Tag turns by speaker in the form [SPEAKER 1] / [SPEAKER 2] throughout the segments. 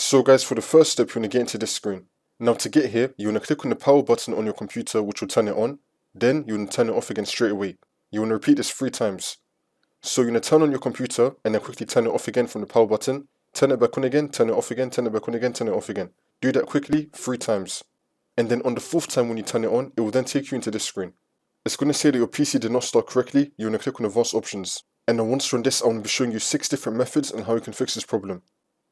[SPEAKER 1] So guys, for the first step, you want to get into this screen. Now to get here, you want to click on the power button on your computer, which will turn it on. Then you want to turn it off again straight away. You want to repeat this 3 times. So you're going to turn on your computer and then quickly turn it off again from the power button. Turn it back on again, turn it off again, turn it back on again, turn it off again. Do that quickly 3 times. And then on the 4th time when you turn it on, it will then take you into this screen. It's going to say that your PC did not start correctly. You want to click on advanced options. And then once you're on this, I'm going to be showing you 6 different methods and how you can fix this problem.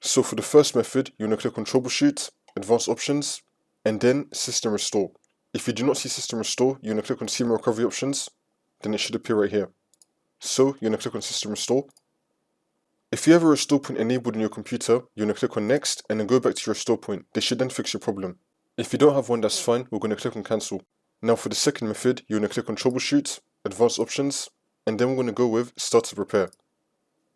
[SPEAKER 1] So for the first method, you want to click on troubleshoot, advanced options, and then system restore. If you do not see system restore, you want to click on system recovery options, then it should appear right here. So you want to click on system restore. If you have a restore point enabled in your computer, you want to click on next and then go back to your restore point. This should then fix your problem. If you don't have one, that's fine. We're going to click on cancel. Now for the second method, you want to click on troubleshoot, advanced options, and then we're going to go with start to repair.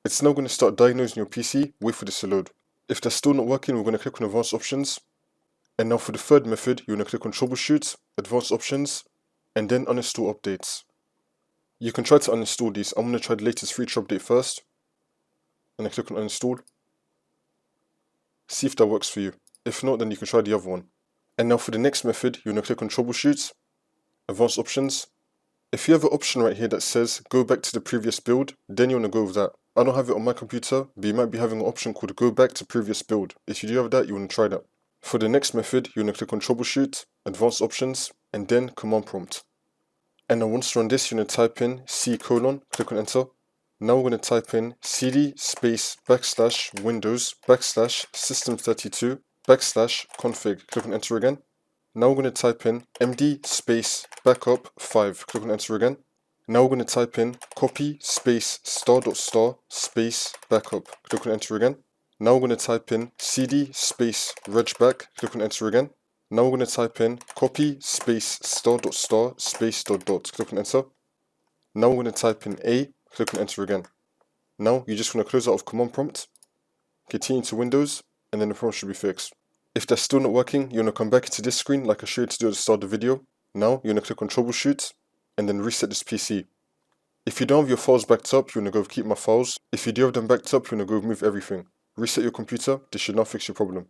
[SPEAKER 1] It's now going to start diagnosing your PC. Wait for this to load. If that's still not working, we're going to click on advanced options. And now for the third method, you want to click on troubleshoot, advanced options, and then uninstall updates. You can try to uninstall these. I'm going to try the latest feature update first. And then click on uninstall. See if that works for you. If not, then you can try the other one. And now for the next method, you want to click on troubleshoot, advanced options. If you have an option right here that says go back to the previous build, then you want to go with that. I don't have it on my computer, but you might be having an option called go back to previous build. If you do have that, you want to try that. For the next method, you want to click on troubleshoot, advanced options, and then command prompt. And now once you run this, you want to type in C:, click on enter. Now we're going to type in cd space / windows / system32 / config, click on enter again. Now we're going to type in md space backup 5, click on enter again. Now we're going to type in copy space ** space backup, click on enter again. Now we're going to type in cd space regback, click on enter again. Now we're going to type in copy space ** space ... click on enter. Now we're going to type in a, click on enter again. Now you just want to close out of command prompt, continue to Windows, and then the problem should be fixed. If that's still not working, you want to come back to this screen like I showed you to do at the start of the video. Now you want to click on troubleshoot and then reset this PC. If you don't have your files backed up, you want to go keep my files. If you do have them backed up, you want to go remove everything. Reset your computer. This should now fix your problem.